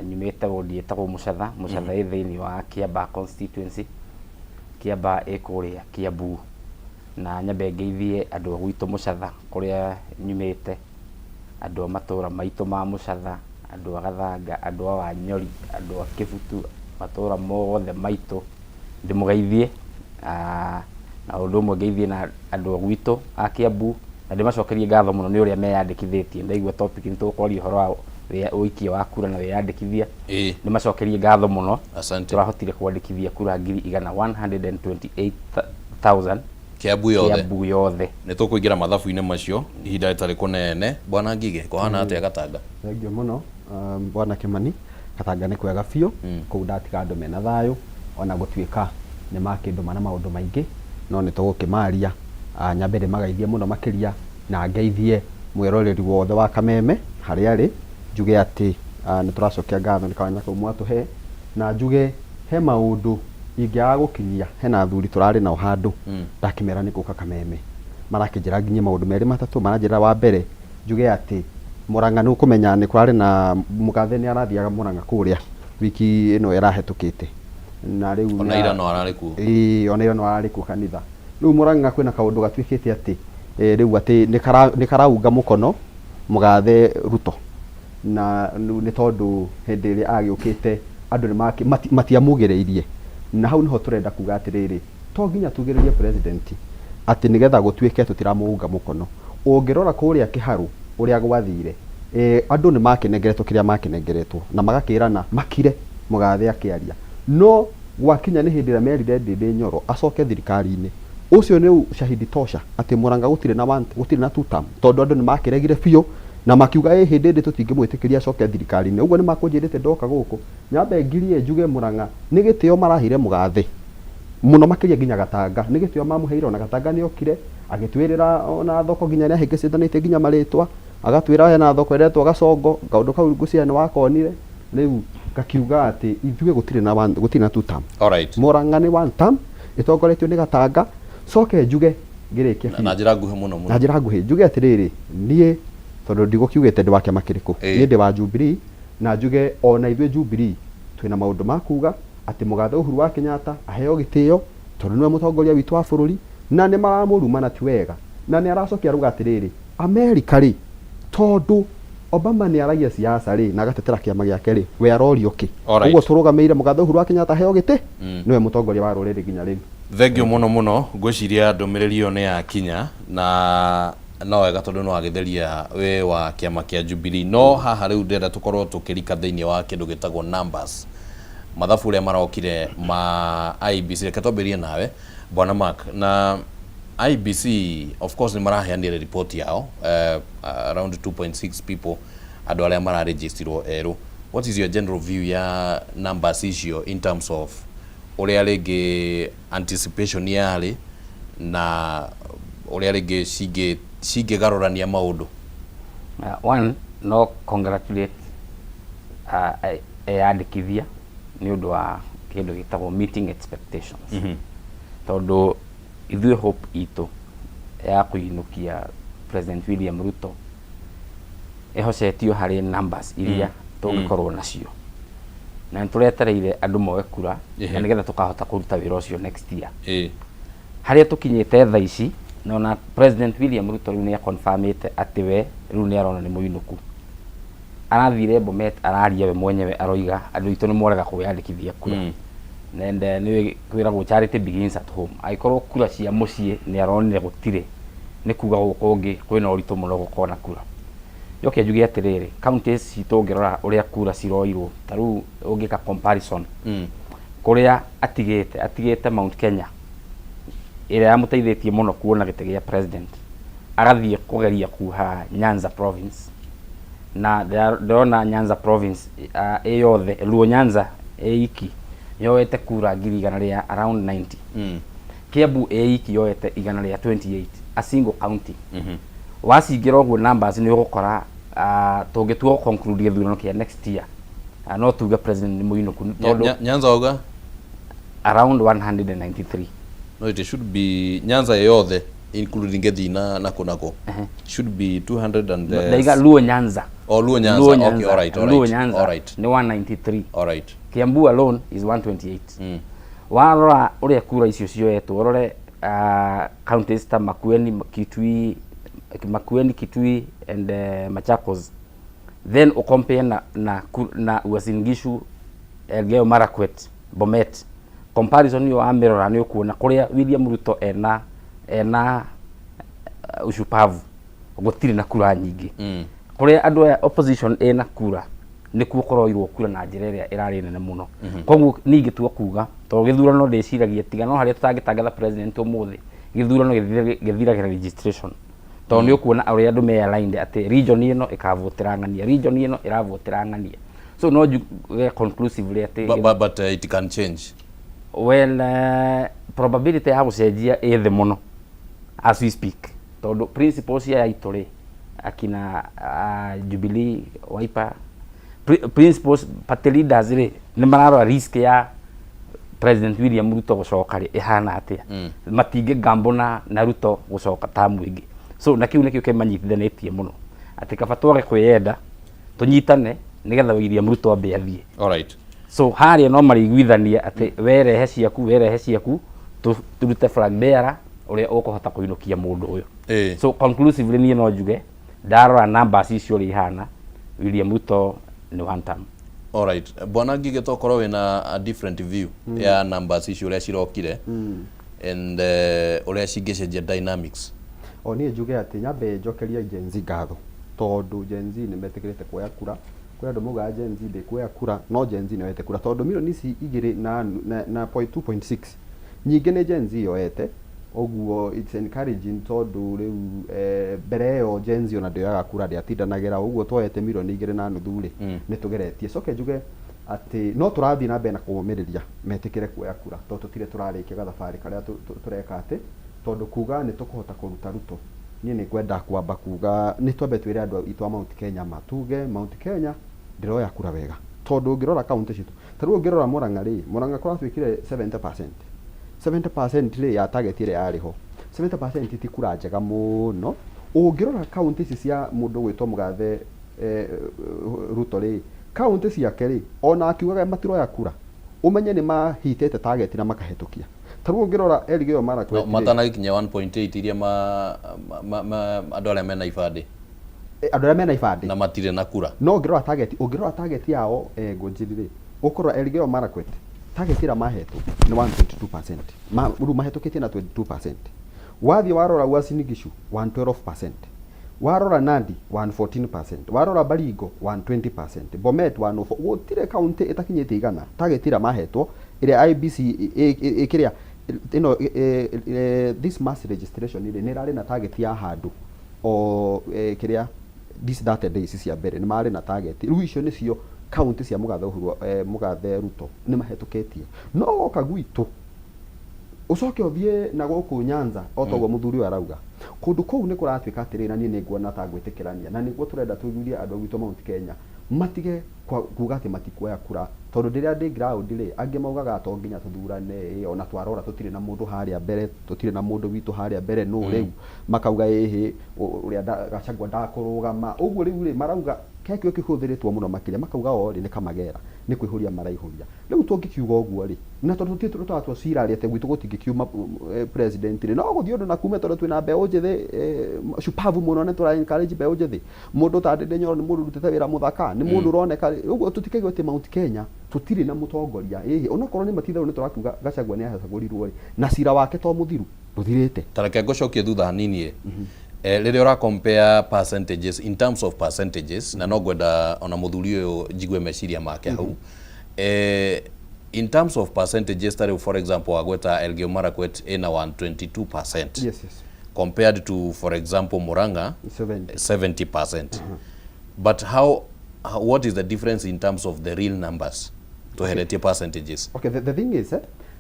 nyumete wodi etagwo Mucatha thiini wa Kiambaa constituency Kiambaa ekuria Kiambu na nyambe ngeithie andu gwitũ Mucatha kuria nyumete andu matura maitu ma Mucatha andu a Gathanga andu a Wanyori andu a Kibutu matura mothe maitu ndimugeithie na undu umwe ngeithie na andu gwitũ a Kiambu na ndimacokerie ngatho muno ni uria meyandikithitie ndaigua topic ni tukwaria uhoro wa uikia wa kura na weyandikithia ndimacokerie ngatho muno turahotire kwandikithia kura 128,000 Kiambu yothe ni tukuingira mathabu-ini macio ihinda ritari kunene. Bwana Ngige kohana atia Gatanga? Thengio muno Bwana Kimani. Gatanga ni kwega biũ kũu ndatiga andũ mena thayũ ona gũtuĩka nĩ makĩndũma na maũndũ maingĩ no nĩ tũgũkĩmaria nyambe ndĩmageithie mũno makĩria na ngeithie mwĩroreri wothe wa Kameme harĩa arĩ njuge atĩ nĩ tũracokia ngatho nĩ kanya kau mwatũhe na njuge he maũndũ ingĩaga gũkinyia hena athuri tũrarĩ nao handũ ndakĩmera nĩ gũka Kameme marakĩnjĩra nginya maũndũ merĩ matatũ maranjĩra wa mbere njuge atĩ Murang'a nĩ ũkũmenya nĩ kwarĩ na mũgathe nĩ arathiaga Murang'a kũrĩa wiki ĩno ĩrahetũkĩte na rĩu ona ira no ararĩ kuo ona ira no ararĩ kuo kanitha rĩu Murang'a kwĩna kaũndũ gatuĩkĩte atĩ rĩu atĩ nĩ karaunga mũkono mũgathe Ruto na nĩ tondũ hĩndĩ ĩrĩa agĩũkĩte andũ nĩ matiamũgĩrĩirie na hau niho tũrenda kuga atĩrĩrĩ to nginya tugĩrĩrie president atĩ nĩgetha gũtuĩke tũtiramũunga mũkono. Ũngĩrora kũrĩa kĩharu ũrĩa gwathire andũ nĩ makenengeretwo kĩrĩa makenengeretwo na magakĩrana makire mũgathe akĩaria no gwakinya nĩ hĩndĩ ĩrĩa merire Ndĩndĩ Nyoro acoke thirikari-inĩ ũcio nĩ shahidi tosha atĩ Murang'a gũtirĩ na tutam tondũ andũ nĩ makĩregire biũ na makiuga hĩndĩ ĩndĩ tũtingĩmwĩtĩkĩria acoke thirikari-inĩ. Ũguo nĩ makũnjĩrĩte ndoka gũkũ nyambe ngirie njuge Murang'a nĩ gĩtĩo marahire mũgathe muno makĩria nginya Gatanga nĩ gĩtĩo mamũheire ona Gatanga nĩ okire agĩtwĩrĩra ona thoko nginya nĩ ahĩngĩcĩthanĩte nginya marĩtwa agatwĩra hena thoko ĩretwo Gacongo kaũndũ kau ngũcia nĩ wakonire rĩu gakiuga atĩ ithuĩ gũtirĩ na two term. Murang'a nĩ one term ĩtongoretio nĩ Gatanga coke njuge ngĩrĩkia na njĩra nguhĩ mũno na njĩra nguhĩ njuge atĩrĩrĩ niĩ tondũ ndigũkiugĩte ndĩ wa kĩama kĩrĩkũ niĩ ndĩ wa Jubilee na njuge ona ithuĩ Jubilee twĩna maũndũ ma kuga atĩ mũgathe Uhuru wa Kenyatta aheo gĩtĩo tondũ nĩwe mũtongoria witũ wa bũrũri na nĩ maramũruma na ti wega na nĩ aracokia ruga atĩrĩrĩ America rĩ tondũ Obama nĩ aragia siasa rĩ na agatetera kĩama gĩake rĩ we arorio kĩ ũguo tũrũgamĩire mũgathe Uhuru wa Kenyatta aheo gĩtĩ nĩwe mũtongoria wa rũrĩrĩ nginya rĩu. Thengio mũno ngwĩciria ndũmĩrĩri ĩyo nĩ yakinya na no wega tondũ no agĩtheria we wa kĩama kĩa Jubilee no haha rĩu ndĩrenda tũkorwo tũkĩrika thĩinĩ wa kĩndũ gĩtagwo numbers mathabu ũrĩa marokire ma IBC. Reke twambĩrĩrie nawe Bwana Mark na IBC of course ni maraheanire report yao around 2.6 people andũ arĩa mararegistrwo erũ. What is your general view ya numbers icio in terms of ũrĩa rĩngĩ anticipation yarĩ na ũrĩa rĩngĩ cingĩgarũrania maũndũ? One no congratulate eyandĩkithia nĩ ũndũ wa kĩndũ gĩtagwo meeting expectations tondũ ithuĩ hope itũ ya kũinũkia President William Ruto ĩhocetio harĩ numbers iria tũngĩkorwo nacio na nĩtũretereire andũ moe kura na nĩgetha tũkahota kũruta wĩra ũcio next year. Harĩa tũkinyĩte thaa ici na President William Ruto rĩu nĩ confirmĩte atĩ we rĩu nĩ arona nĩ mũinũku arathire Bomet araria we mwenyewe aroiga andũ itũ nĩ morega kwĩyandĩkithia kura nende nĩ kwĩragwo charity begins at home aikorwo kura cia mũciĩ nĩ aronire gũtirĩ nĩ kuga gũkũ ũngĩ kwĩna ũritũ mũno gũkona kura. Yoke njuge atĩrĩrĩ counties citũ ũngĩrora ũrĩa kura ciroirwo ta rĩu ũngĩka comparison kũrĩa atigĩte Mount Kenya ĩrĩa yamũteithĩtie mũno kuona gĩtĩ gĩa president agathiĩ kũgeria kuha Nyanza province na ndĩrona Nyanza province yothe Luo Nyanza iki yoete kura 100 rĩa around 90 Kiambu iki yoete 128 a single county wacingira ũguo numbers nĩ ũgũkora tũngĩtua conclude gĩthurano kĩa next year no tuge president nĩ mũinũku tondũ Nyanza oga around 193. No, it should be Nyanza yothe including Gethina na Konako should be 200 and Daiga Luo Nyanza Luo Nyanza. Okay, all right. Luo Nyanza ni 193. All right. Kiambu alone is 128. Warora uria kura icio cioetwo urore counties ta Makueni, Kitui and Machakos, then ucompare na Uasin Gishu, Elgeyo Marakwet, Bomet. Comparison yo amerora ni ukuona kuria William Ruto ena ushupavu gutiri na kura nyingi. Kuria andu ya opposition ena kura ni kuokoroirwo kura na njira iria irari nene muno. Koguo ningi tuo kuga to githurano ndiciragia tiga no haria tutangitangatha president umuthi githurano githiragira registration. To ni ukuona uria andu me aligned ati region ino ikavotera ngania, region ino iravotera ngania. So no conclusively ati but it can change. Well, probability ya gucenjia ethe muno as we speak. Tondu principles ya itore akina Jubilee, Wiper, principles party leaders ri ni mararora risk ya President William Ruto gucoka ri ihana atia. Matinge gambo na Ruto gucoka tamu ingi. So na kiu nikio kemanyitithanitie muno ati kaba twage kwiyenda tunyitane nigetha William Ruto ambe athie. All right. So haria no mariguithania ati werehe ciaku turute flag bearer uria ukuhota kuinukia mundu uyu. So conclusively ni no njuge ndarora numbers icio ri hana William Ruto ni one term. All right. Bwana Ngige tokorwo wina a different view ya numbers icio uria cirokire and uria cingicenjia dynamics. Ni njuge ati nyambe njokeria Gen Z ngatho tondu Gen Z ni metikirite kuoya kura. Kwa andu muga Gen Z de kuoya kura no Gen Z nyoete kura tondu milioni ici igiri na 2.6 nyingi ni Gen Z yoete. Oguo it's encouraging tondu riu mbere yo Gen Z ona ndoyaga kura ndiatindanagira oguo twoete milioni igiri na nuthu ri ni tugeretie coke njuge ati no turathi na mbere na kumiriria metikire kuoya kura tondu tutire turarikia gathabari karia tureka ati tondu kuga ni tukuhota kuruta Ruto ni kwenda kwamba kuga ni twambe twire andu itwa Mount Kenya matuge Mount Kenya ndiroya kura wega tondu ngirora county citu taru ngirora Murang'a kwa twikire 70% ri ya target ire ariho 70% ti kura njega muno ungirora county cia mundu gwitwo Mugathe Ruto ri county ciake ri ona akiugaga matiroya kura umenye ni mahitete target na makahetukia taru ngirora Elgeyo Marakwet matana gikinya 1.8 iria andu aria mena ibande na matire na kura no ngirora target yao ngunjirire ukorwa Elgeyo Marakwet target ira mahetu ni 1.2%. Ru mahetukitie na 22%. Wathi warora Uasin Gishu 112%. Warora Nandi 114%. Warora Baringo 120%. Bomet 104%. Gutire county itakinyite igana target ira mahetwo ire IBC ikiria this mass registration ire ni rari na target ya handu o kiria this data days cia mbere ni mari na target ru icio ni cio county cia Mugathe Ruto ni mahetuketie no kagwitu ucoke othie na guku Nyanza otoguo muthuri arauga kundu kou ni kuratwika atirira ni nguona ta gwitikirania na niguo turenda tujurie andu gwitũ Mount Kenya matige kuga ati matikuoya kura tondu ndiria ndi ground ri angi maugaga to nginya tuthurane ona twarora tutire na mundu haria mbere tutire na mundu witu haria mbere no riu makauga uria Gachagua ndakurugama uguo riu ri marauga kekio kihuthiritwo muno makiria makauga ori ni kamagera ni kwihuria maraihuria riu tungikiuga uguo ri na tondu tutatwo cirari ate gwitu gutingikiuma president ri no guthio na kume tondu twina mbeu njithi shupavu muno ne tura encourage mbeu njithi mundu ta ndinde nyoro ni mundu rutete wira muthaka ni mundu roneka uguo tutikegwa ati Mount Kenya tutiri na mutongoria onokorwo ni matitharu ni turakiuga Gachagua ni ahacagurirwo ri na cira wake to muthiru tuthirite tareke ngocokie thutha hanini riria ura compare percentages in terms of percentages na no gwenda ona muthuri uyu njigwe meciria make hau in terms of percentages tari for example agweta Elgeyo Marakwet ina 122%. Yes. Compared to for example Murang'a 70%. But what is the difference in terms of the real numbers to heretie percentages? Okay, the thing is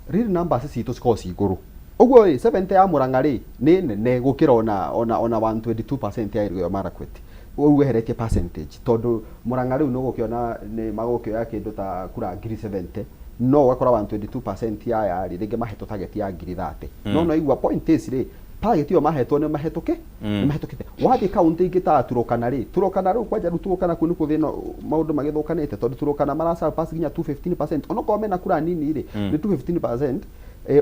real numbers citu cikosi iguru uguo 70 ya Murang'a ri ni nene gukira ona 122% ya Elgeyo Marakwet uguo heretie percentage tondu Murang'a ri no gukiona ni magukioya kindu ta kura 70 no wakora 122% ya ri ringi maheto target ya 30 no igua point is ri target iyo mahetwo ne mahetoke mahetokete wathi county ingita Turukana ri kwanja Turukana kunu kuthina maundu magithukanite tondu Turukana marasa pass ginya 215% onoko mena kura nini ri ni 215%.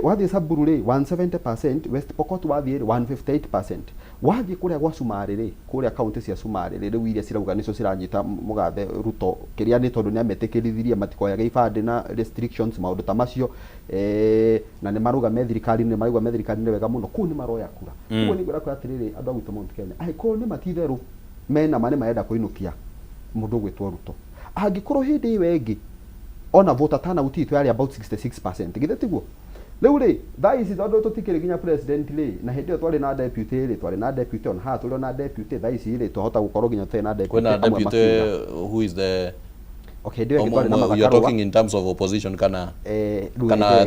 Wathi Samburu ri 170%, West Pokot wathi ri 158%. Wathi kuria gwa Sumari ri kuria county cia Sumari ri riu iria cirauga nicio ciranyita mugathe Ruto kiria ni tondu ni ametekirithirie matikoya gibande na restrictions maundu ta macio na ni maruga methirikari ni maruga methirikari ni wega muno ku ni maroya kura kuo ni gwira kwa atiriri andu agutu Mount Kenya ai ko ni matitheru mena mane maenda kuinukia mundu gwitwo Ruto angikorwo hindi wengi ona voter turnout itu yari about 66% githe tiguo riu ri thaisi tondu tutikiri ginya president ri na hindi twari na deputy ri twari na deputy on ha tuli na deputy thaisi ri tuhota gukorwo ginya tena deputy kwena deputy who is the okay ndio twari na mathakaru you are talking in terms of opposition kana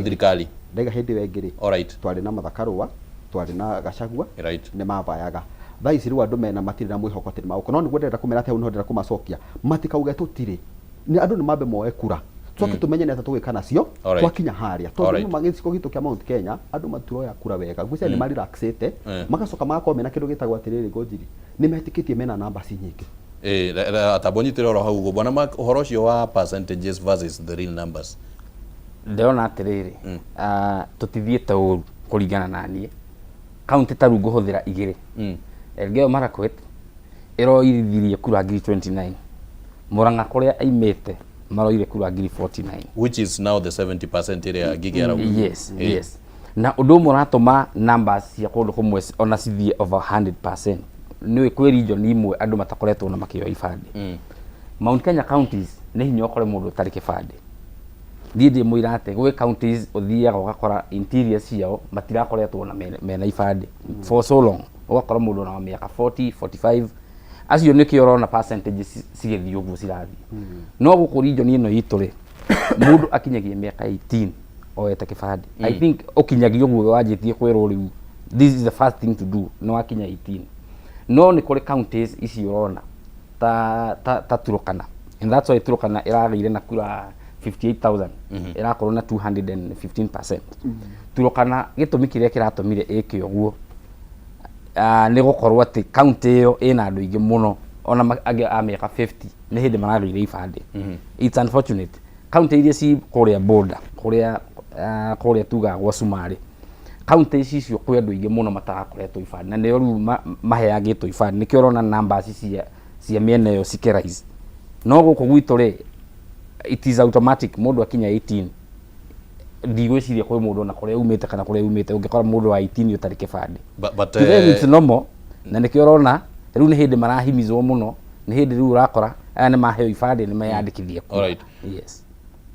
thirikari ndega hindi wengi ri alright twari na mathakaru twari na Gachagua right ni mabayaga thaisi ri andu mena matiri na mwihoko tiri mauko no ni gwendera kumera ate no ndera kumacokia matikauge tutiri ni andu ni mambe moe kura twoke tumenye neta tugikana cio twakinya haria tondu magiciko gitu kia Mount Kenya andu maturoya kura wega gwicya ni mari relaxete magacoka magako mena kindu gitagwa atiriri ngojiri ni metikitie mena namba cinyingi atabonyitire oro hau bwana mark uhoro ucio wa percentages versus the real numbers ndeona atiriri tutithiete uru kuringana na nie county taru nguhuthira igiri Elgeyo Marakwet iroirithirie kura 29 Murang'a kuria aimete maroire kura 49 which is now the 70% area gigera yes na undu muratuma numbers cia kundu kumwe ona cithie over 100% ni kwi region imwe andu matakoretwo na makio ibande Mount Kenya counties ni hinya okore mundu tari kibande ndidi muirate gwe counties uthiaga ugakora interior ciao matirakoretwo na mena ibande for so long ugakora mundu na miaka 40 45 acio ni kioro na percentages cigithio guo cirathi no guku region ino itu ri mundu akinyagia miaka 18 oete kibande I think ukinyagio guo wajitie kwirwo riu this is the first thing to do no akinya 18 no ni kuri counties ici urona ta Turukana and that's why Turukana iragire na kura 58,000 irakorwo na 215%. Turukana gitumi kiria kiratumire ikio guo ni gukorwo ati county iyo ina andu ingi muno ona age ameka 50 ni hindi maragire ibande it's unfortunate county iria ci kuria border kuria tuga gwa Sumari county icio kwi andu ingi muno matarakoretwo ibande na niyo riu maheagitwo ibande nikio rona numbers cia miena iyo cikerais no guku gwitu ri it is automatic mundu akinya 18 ndigwiciria kwi mundu na kuria umite kana kuria umite ungikora mundu wa 18 utari kibande but then it's normal na nikio rona riu ni hindi marahimizwo muno ni hindi riu urakora aya ni maheo ibande ni mayandikithie ku alright yes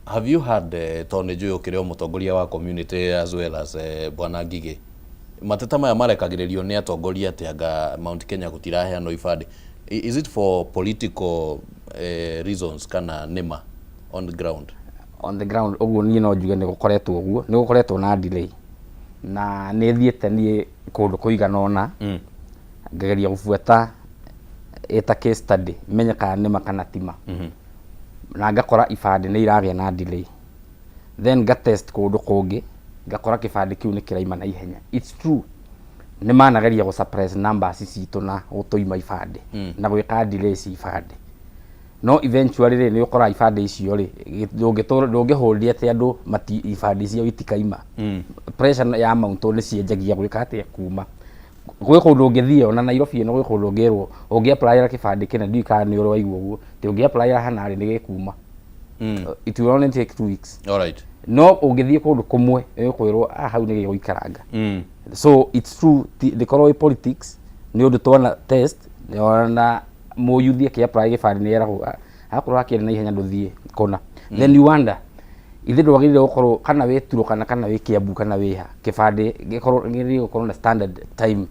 have you had Tony Joyo kirio mutongoria wa community as well as bwana Ngige mateta maya marekagiririo ni atongoria atianga Mount Kenya gutirahe no ibande is it for political reasons kana nima on the ground oguo ni no njuge ni gukoretwo oguo ni gukoretwo na delay na ni thiete ni kundu kuigana ona ngageria gufuata eta case study menya kana nima kana tima na ngakora ibande ni iragia na delay then ga test kundu kungi ngakora kibande kiu ni kiraima na ihenya it's true ni manageria go suppress numbers citu na gutoima ibande na gwika delay ci ibande no eventually ni ukora ibande icio ri ndungiholdia te andu mati ibande cio itikaima pressure ya mount ni cienjagia gwika atia kuma gwe kundu ungithie ona Nairobi no gwe kundu ngirwo ungi apply ra kibande kina ndika ni uro waigwo guo te ungi apply ra hanari ni gikuma it will only take 2 weeks alright no ungithie kundu kumwe ukwirwo hau ni giguikaranga so it's true the color politics ni undu twana test ni ona muyuthie ki apply gibande ni eraho akorwo akire na ihenya nduthie kona then you wonder ithe ndwagirire gukorwo kana weturo kana we Kiambu kana weha kibande gikorwo ngiri gukorwo na standard time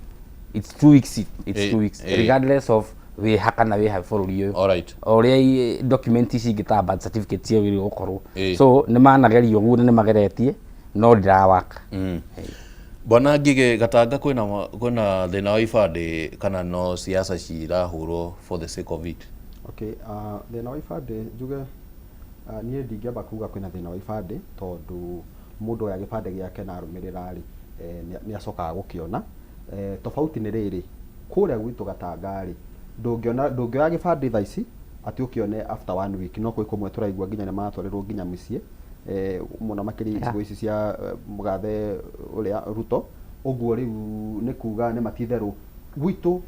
it's 2 weeks regardless of we hakana we have for you alright ore document ici ngita birth certificate cio wiri gukorwo so ni managerio guo ni mageretie no ndirawaka bwana Ngige gatanga kwina thina wa ibande kana no siasa cirahurwo for the sake of it okay thina wa ibande njuge nie ndingiamba kuga kwina thina wa ibande tondu mundu ya gibande giake na arumirira ri ni acokaga gukiona tofauti nĩ rĩrĩ kũrĩa gwitũ Gatangari ndũngĩoya gĩbandĩ thaa ici atĩ ũkĩone after 1 week no kũrĩ kũmwe tũraigua nginya nĩ matwarĩrwo nginya mĩciĩ mũno makĩria icigo ici cia mũgathe ũrĩa Ruto ũguo rĩu nĩ kuga nĩ matitherũ gwitũ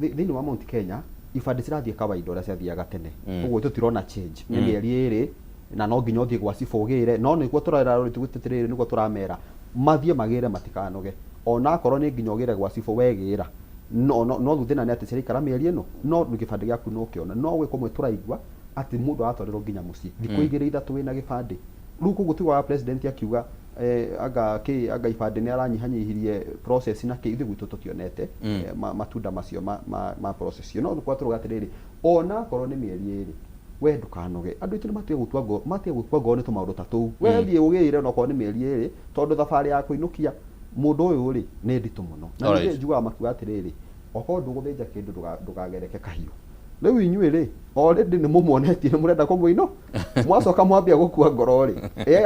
thĩinĩ wa Mount Kenya ibandĩ cirathiĩ kawaida ũrĩa ciathiaga tene ũguo tũtirona change nĩ mĩeri ĩrĩ na no nginya ũthiĩ gwa cibũ ũgĩre no nĩguo tũrarĩra rũrĩtũ gũteterĩrĩ nĩguo tũramera mathiĩ magĩre matikanoge ona akorwo nĩ nginya ũgĩre gwa cibũ wegĩra no thutha nĩ atĩ ciraikara mĩeri ĩno no gĩbandĩ gĩaku no kĩona no gwĩ kũmwe tũraigua atĩ mũndũ atwarĩrwo nginya mũciĩ thikũ igĩrĩ ithatũ wĩna gĩbandĩ rĩu koguo tigwa president akiuga anga ibandĩ nĩ aranyihanyihirie process na kĩ ithuĩ gwitũ tũtionete matunda macio ma process no kwa tũruga atĩrĩrĩ ona akorwo nĩ mĩeri ĩrĩ we ndukanoge andũ aitũ nĩ matige gũtua ngoro nĩ tũmaũndũ ta tũu we thiĩ ũgĩire no korwo nĩ mĩeri ĩrĩ tondũ thabarĩ ya kũinũkia mũndũ ũyũ rĩ nĩ nditũ mũno na nĩ njugaga makiuga atĩrĩrĩ okorwo ndũgũthĩnja kĩndũ ndũgagereke kahiũ rĩu inyuĩ rĩ already nĩ mũmuonetie nĩ mũrenda kũmũino mwacoka mwambia gũkua ngoro rĩ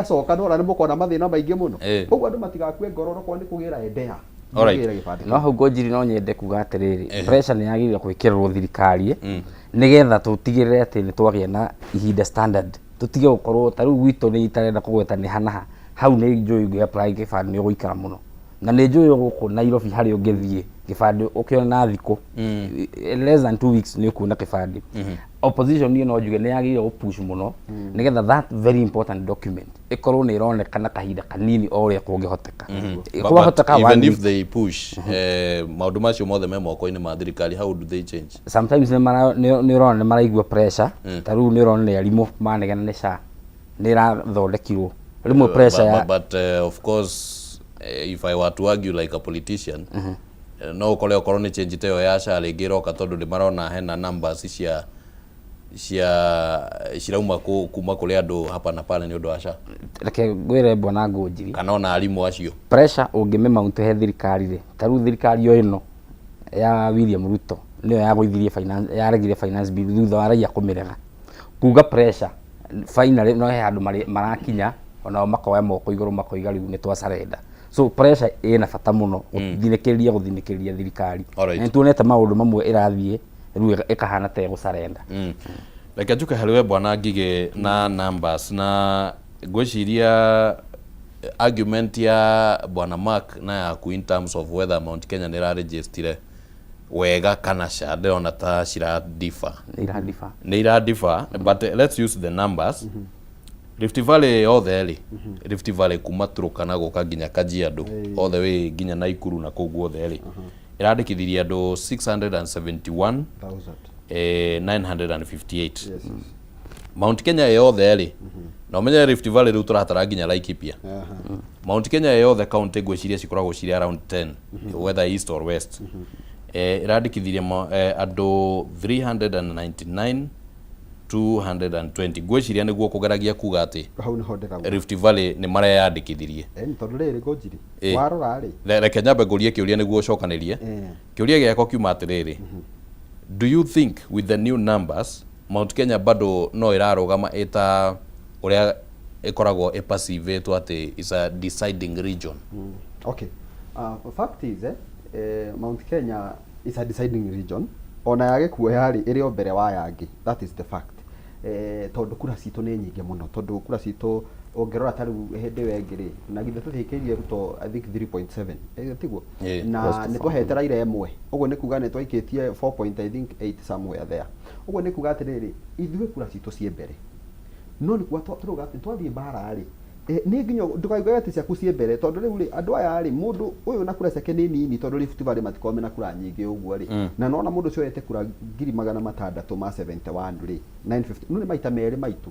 acoka no nĩ mũkona mathĩna maingĩ mũno ũguo andũ matigakue ngoro no nĩ kũgĩra endea no hau Ngũnjiri no nyende kuga atĩrĩrĩ pressure nĩ yagĩrĩire gwĩkĩrĩrwo thirikari nĩgetha tũtigĩrĩre atĩ nĩ twagĩa na ihinda standard tũtige gũkorwo ta rĩu gwitũ nĩ itarenda kũgweta nĩ hanaha hau nĩ njũĩ ngĩ apply gĩbandĩ nĩ ũgũikara mũno na nĩ njũĩ gũkũ Nairobi harĩa ũngĩthiĩ gĩbandĩ ũkĩona na thikũ less than 2 weeks nĩ ũkuona gĩbandĩ opposition niĩ no njuge nĩ yagĩrĩire gũpush mũno nĩgetha that very important document ĩkorwo nĩ ĩronekana kahinda kanini o ũrĩa kũngĩhoteka even if they push maũndũ macio mothe me moko-inĩ ma thirikari how do they change sometimes nĩ ũrona nĩ maraigua pressure ta rĩu nĩ ũrona nĩ arimũ manegena nĩ SHA nĩ ĩrathondekirwo rĩmwe pressure ya but of course if I were to argue like a politician no ukore okorwo nĩ change teyo ya SHA rĩngĩ roka tondũ nĩ marona hena numbers cirauma kuma kũrĩ andũ hapa na pale nĩ ũndũ wa SHA reke ngwĩre bwana Ngũnjiri kana ona arimũ acio pressure ũngĩmemount he thirikari rĩ ta rĩu thirikari o ĩno ya William Ruto nĩyo yagũithirie finance yaregire finance bill thutha wa raia kũmĩrega kuga pressure finally no he handũ marakinya ona makoya moko igũrũ makoiga rĩu nĩ twacarenda so pressure ĩna bata mũno gũthinĩkĩria thirikari nĩ tuonete maũndũ mamwe ĩrathiĩ rĩu ĩkahana ta gũcarenda reke njuke harĩ we bwana Ngigĩ na numbers na ngwĩciria argument ya bwana Mark na yaku in terms of whether Mount Kenya nĩ ĩraregistire wega kana SHA ndĩrona ta nĩ iradifa but let's use the numbers Rift Valley othe rĩ Rift Valley kuma Turkana gũka nginya Kajiado othe we nginya Naikuru na kũguo othe rĩ irandĩkithirie andũ 671,958 Mount Kenya yothe rĩ na ũmenye Rift Valley rĩu tũratara nginya Laikipia Mount Kenya yothe county ngwĩciria cikoragwo cirĩ around 10 whether east or west irandĩkithirie andũ 399,220 ngwĩciria nĩguo kũgeragia kuga atĩ Rift Valley nĩ mareyandĩkithirie tondũ rĩrĩ Ngũnjiri warora rĩ reke nyambe ngũrie kĩũria nĩguo ũcokanĩrie kĩũria gĩakwa kiuma atĩrĩrĩ do you think with the new numbers Mount Kenya bado no ĩrarũgama ĩta ũrĩa ĩkoragwo ĩpassivetwo atĩ is a deciding region okay fact is Mount Kenya is a deciding region ona yage kuoya rĩ ĩrĩ o mbere wa yangĩ that is the fact tondũ kura citũ nĩ nyingĩ mũno tondũ kura citũ ũngĩrora ta rĩu hĩndĩ wengĩ na githe tũthikĩirie Ruto I think 3.7 tiguo na nĩ twahete Raila ĩmwe ũguo nĩ kuga nĩ twaikĩtie 4.8 somewhere there ũguo nĩ kuga atĩrĩrĩ ithuĩ kura citũ ciĩ mbere no nĩ kuga tũruga atĩ twathiĩ mbara rĩ nĩ nginya ndũkaiguage atĩ ciaku ciĩ mbere tondũ rĩu rĩ andũ aya rĩ mũndũ ũyũ na kura ciake nĩ nini tondũ Rift Valley matikoome na kura nyingĩ ũguo rĩ na nona mũndũ ũcio yete kura 600,000 ma 71 rĩ 950 no nĩ maita merĩ maitũ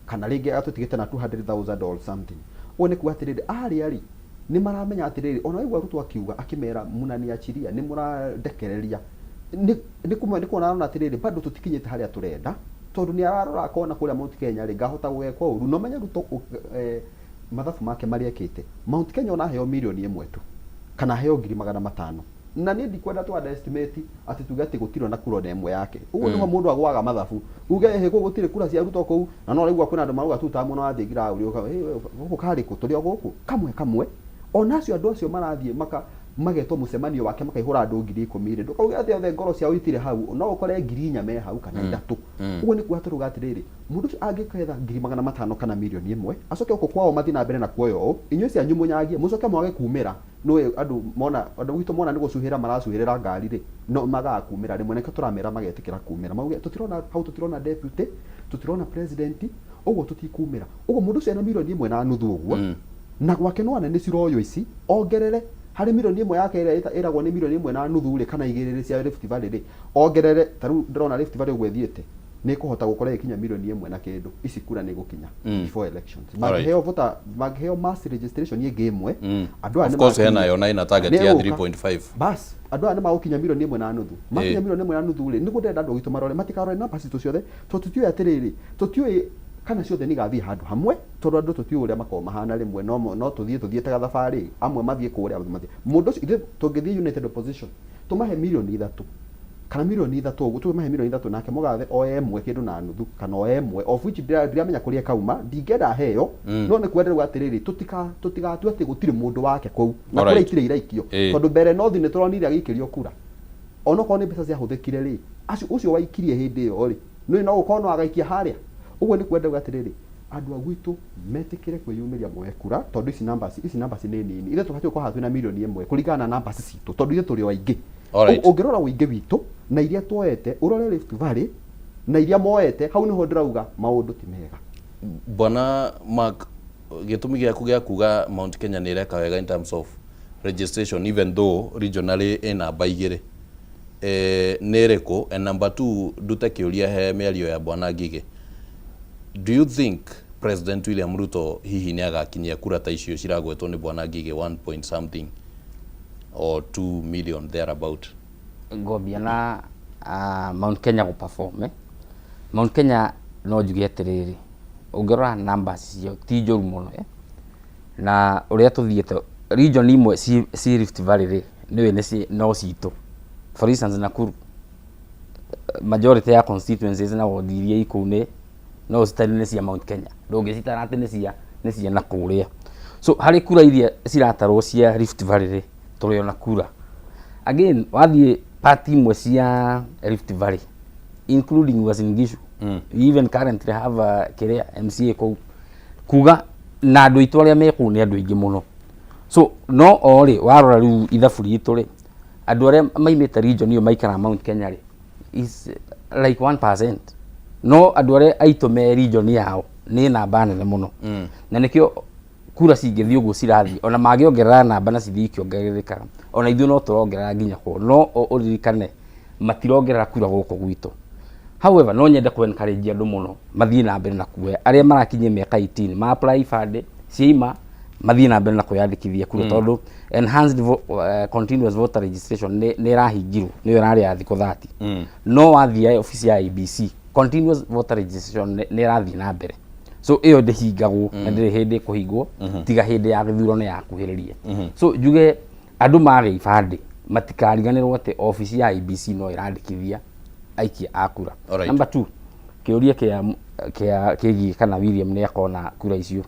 kana rĩngĩ atũtigĩte na 200,000 or something ũguo nĩ kuga atĩrĩrĩ arĩa rĩ nĩ maramenya atĩrĩrĩ ona waigua Ruto akiuga akĩmera munaniachiria nĩ mũrandekereria nĩ kuona atĩrĩrĩ bado tũtikinyĩte harĩa tũrenda tondũ nĩ ararora akona kũrĩa Mount Kenya rĩ ngahota gũgekwo ũru no menya Ruto mathabu make marĩa ekĩte Mount Kenya ona heo milioni 1 tu kana heo 500,000 na niĩ ndikwenda tu underestimate atĩ tuge atĩ gũtirĩ na kura ĩmwe yake ũguo nĩho mũndũ agwaga mathabu uge gũtirĩ kura cia Ruto kũu na no rĩu kwĩna andũ maruga tu ta mũno athiĩgira ũrĩa gũkũ karĩ kũ tũrĩ gũkũ kamwe ona acio andũ acio marathiĩ magetwo mucemanio wake makaihura andu 10,000 ndukauge ati othe ngoro ciao itire hau no ukore 4,000 me hau kana 3 uguo ni kuhaturuga atiriri mundu angiketha 500,000 kana milioni 1 acoke uko kwao mathi na mbere na kuoyo inyuĩ cia nyumunyagie mucoke mwage kumira no andu mona andu witu mona ni gucuhira maracuhirira ngari ri no magaga kumira rimwe neke turamera magetikira kumira mauge tutirona hau tutirona deputy tutirona president uguo tutikumira uguo mundu cia na milioni 1.5 uguo na gwake no anene ciroyo ici ongerere hari milioni 1 yake iragwo ni milioni 1.5 ri kana igirire cia Rift Valley ri ongerere taru ndrona Rift Valley gwethiete ni kuhota gukora ikinya milioni 1 na kindu ici kura ni gukinya before elections magheo mass registration ye game andu of course hena yo na ina target ya 3.5 bas andu ane magukinya milioni 1.5 makinya milioni 1.5 ri ni gutenda andu gitu marore matikarore namba citu ciothe tututiwe atiriri tutiwe kana ciothe ni gathie handu hamwe tondu andu tutiwe uria makoma mahana rimwe no tuthie ta gathabari amwe mathie kuria mathie mundu ucio tungithie united opposition tumahe milioni 3 kana milioni 3 uguo tumahe milioni 3 nake mugathe o emwe kindu na nuthu kana o emwe of which ndiramenya kuria kauma ndingenda heyo no ni kwenderwa atiriri tutigatu ati gutire mundu wake kou na kuria itire iraikio tondu mbere no thi ni turonire agikirio kura ono ko ni mbeca cia huthikire ri acio ucio waikirie hindi yo ri no ukono agaikia haria uguo ni kwenderwa atiriri andu agwitu metikire kwiyumiria mwekura tondu ici numbers ni nini ile tukatio kwa hatu na milioni 1 kuringana na numbers citu tondu ile turi waingi ungirora wingi witu na iria tuoete urore Rift Valley na iria moete hau niho ndirauga maundu ti mega bwana Mark gitumi giaku gia kuga Mount Kenya ni reka wega in terms of registration even though regionally ina baigire nereko and number 2 dute kiuria he miario ya bwana Ngige. Do you think President William Ruto hihi ni agakinyia kura ta icio ciragwetwo ni bwana Ngige 1 point something or 2 million thereabout? Ngobia na Mount Kenya go perform Mount Kenya no juge atiriri ungirora numbers cio ti njoru muno na uria tuthiete region imwe si Rift Valley ri niwe ni no citu for instance Nakuru majority ya constituencies na ward iria ikune no citari cia Mount Kenya ndungicitara ati ni cia Nakuria so hari kura iria ciratarwo cia Rift Valley ri turiona kura again wathie party imwe cia Rift Valley including Uasin Gishu we even currently have a career MCA kuga na andu itu aria meku ni andu ingi muno so no ori warora riu ithabu ritu ri andu aria maimite region iyo maikara Mount Kenya ri is like 1%. No andu aria aitu me region yao ni namba nene muno na nikio kura cingithio uguo cirathi ona magiongerera namba na cithi ikiongerereka ona ithu no turongerera nginya ko no uririkane matirongerera kura guko gwitu. However no nyende ku encourage andu muno mathie na mbere na kuoya aria marakinyia miaka 18 ma apply fund ciima mathie na mbere na kuyandikithia kura tondu enhanced continuous voter registration ni rahingirwo ni rari ya thiko 30 no wathia office ya IBC continuous voter registration ni rathi na mbere so iyo ndihingagwo na ndiri hindi kuhingwo tiga hindi ya githurano ya kuhiririe so juge andu mari ibande matikariganirwo ati office ya IBC no irandikithia aikia akura. Number 2 kiuria kia kana William ni akona kura icio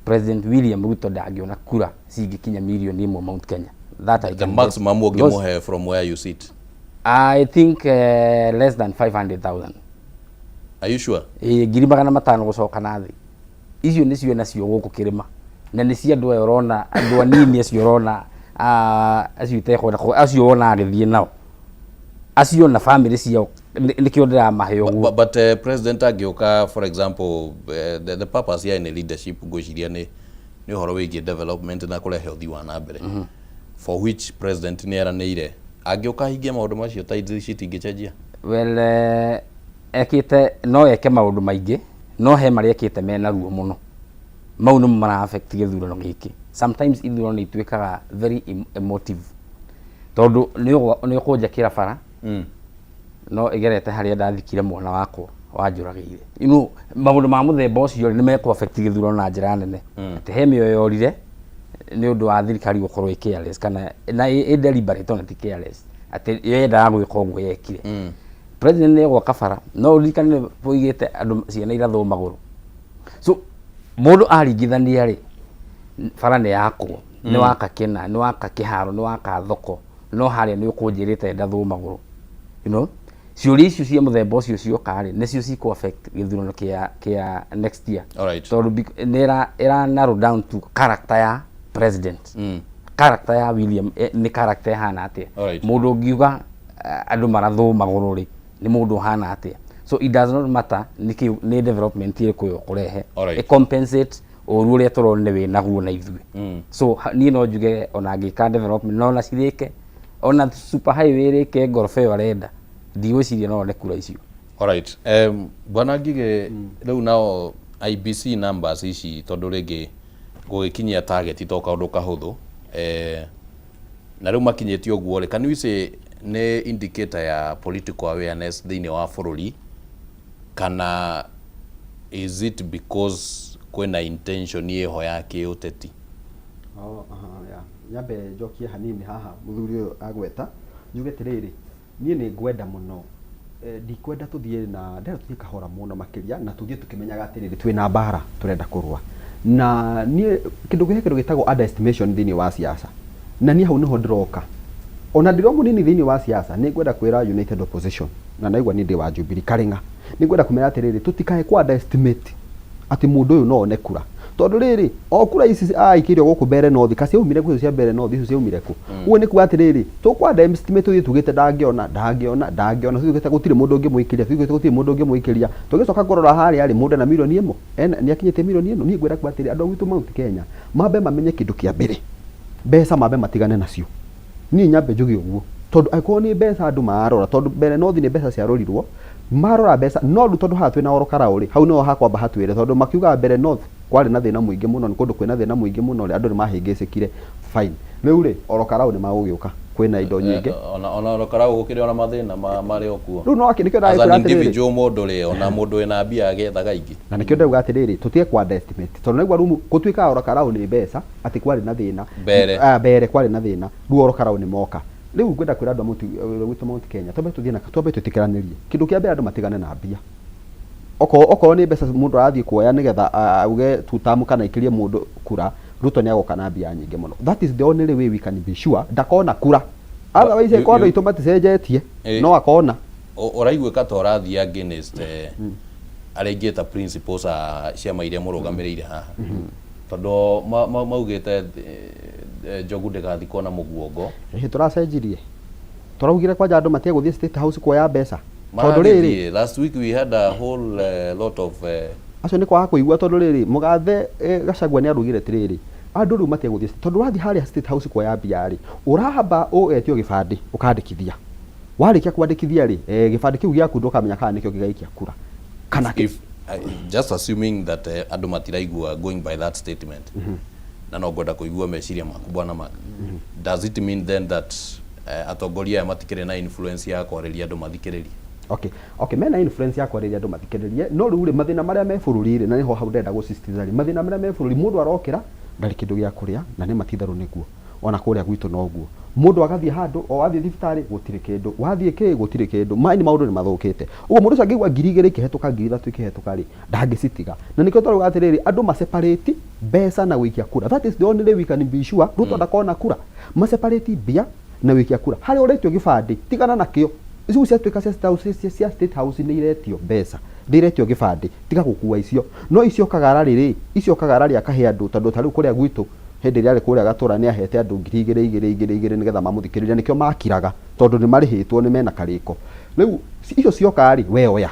President William Ruto ndagiona kura cingikinya milioni 1 Mount Kenya that I the maximum ogimuhe from where you sit. I think less than 500,000. Are you sure? Ngiri magana matano gucoka na thi icio ni cio nacio guku kirima na ni cia andu urona andu anini acio urona acio itekho acio ona agithie nao acio na family ciao nikio ndira maheo but president agioka for example the purpose ya in leadership gwiciria ni horo wigie development na kurehe uthii wa na mbere for which president ni eranire agioka hingia maundu macio ta citingicejia well ekite no eke maundu maingi no he mari ekite mena ruo muno mau no mara affect githurano giki sometimes ithurano itwikaga very emotive tondu ni kuja kira bara no igerete haria ndathikire mwana wakwa wanjuragire maundu ma muthemba ucio ni meko affect githurano na njira nene ati he mioyo yorire ni undu wa thirikari gukorwo careless kana na deliberate on careless ati yenda gwika uguo yekire president ni gwaka bara no urikane poigite andu ciana irathoma maguru so mundu aringithania ri bara ni yakwo ni waka kena ni waka kiharo ni waka thoko no haria ni ukunjirite ndathu maguru you know ciuri icio cia muthemba ucio cioka ri nicio ciko affect githurano kia next year. Alright. So era narrow down to character ya president. Character ya William ni character hana atia. Mundu ngiuga andu marathu maguru ri ni mundu hana atia. So it does not matter ni development iri kuyo kurehe. It compensate oru ria turone we naguo na ithui. So ni no njuge ona ngika development no na cirike ona super highway rike ngorofe warenda ndiwiciria no ne kura icio. Alright. Bwana Ngige riu nao IBC numbers ici tondu ringi gugikinyia target to kaundu kahuthu na riu makinyiti oguo ri can we say ne indicator ya political awareness thiini wa bururi kana is it because kwena intention yeho ya kiuteti? Nyambe njokie hanini haha muthuri uyu agweta njuge tiriri nie ni ngwenda muno ndikwenda tuthie na ndera tuthie kahora muno makiria na tuthie tukimenyaga atiriri twina mbara turenda kurwa na nie kindu gitagwo underestimation thiini wa siasa na nie hau niho ndiroka ona ndiro munini thiini wa siasa ni ngwenda kwira United Opposition na naigwa ni ndi wa Jubilee Karinga ni ngwenda kumenya atiriri tutikae kwa underestimate ati mundu uyu no one kura tondu riri o kura ici aikirio guku mbere nothi kasi umire gwicio cia mbere nothi icio ciumire ku uwe ni kuga atiriri tukwa underestimate tuthie tugite ndangiona tugite gutire mundu ungi muikiria tugite gutire mundu ungi muikiria tugicoka kurora hari ari mundu na milioni 1 ni akinyite milioni 1 ni ngwira ku atiri andu gitu Mount Kenya mambe mamenye kindu kia mbere mbeca mambe matigane nacio ni nyambe njugi uguo tondu aiko ni mbeca andu marora tondu mbere nothi ni mbeca cia rorirwo marora mbeca no ru tondu hatwe na Ol Kalou ri hau no hakwamba hatwire tondu makiuga mbere north kwari na thina muingi muno ni kundu kwina thina muingi muno ri andu ni mahingicikire fine riu ri Ol Kalou ni magugiuka kwina indo nyingi ona Ol Kalou gukiri ona mathina mari okuo riu no akinikio na ikura atiri individual mundu ri ona mundu ina mbia agethaga ingi na nikio ndauga atiriri tutie kwa estimate tondu naigwa rumu gutwika Ol Kalou ni mbeca ati kwari na thina mbere kwari na thina riu Ol Kalou ni moka riu ngwenda kwira andu gwitu Mount Kenya tobe tuthie na tobe tutikiraniririe kindu kia mbere andu matigane na mbia oko ni mbeca mundu arathie kuoya nigetha auge tutamu kana ikirie mundu kura Ruto ni agoka na mbia nyingi muno that is the only way we can be sure ndakona kura otherwise kondo itomaticenjetie no akona oraigwika to rathie against aregeta principles ciama iria murugamirire haha tondu maugite Njogu ndagathi kona muguongo turacenjirie turaugire kwa andu matie guthie State House kuoya mbeca tondu riri last week we had a whole lot of acio ni kwa kuigua tondu riri mugathe Gachagua ni arugire tiriri andu riu matie guthie tondu wathi haria State House kuoya mbia ri urahamba ugetio gibandi ukandikithia warikia kwandikithia ri gibandi kiu giaku ndukamenya kana nikio gigaikia kura kana just assuming that andu matiraigua going by that statement na no ngwenda kuigua meciria maku bwana Mark does it mean then that atongoria matikire na influence ya kwareria andu mathikiririe? Okay mena influence ya kwareria andu mathikiririe no riu ri mathina maria me bururi ri na niho hau ndenda gusistiriza ri mathina maria me bururi mundu arokira ndari kindu gia kuria na ni matitharu niguo ona kuria gwitu noguo mundu agathie handu o wathie thibitari gutire kindu wathie ki gutire kindu ni maundu ni mathukite ugo mundu cangigwa 2000 ikihetuka 3000 ikihetuka ri ndangicitiga na nikio twaruga atiriri andu ma separate mbeca na wikia kura that is the only way we can be sure Ruto ndakona kura ma separate mbia na wikia kura hari uretio gibandi tigana nakio icio cia twika cia State House ni iretio mbeca ndiretio gibandi tiga gukua icio no icio kagara riri icio kagara ri akahe andu tondu tariu kuria gwitu hindi ria ri kuria gatura ni ahete andu 2000 nigetha mamuthikiriria nikio makiraga tondu ni marihitwo ni mena kariko riu icio cioka ri we oya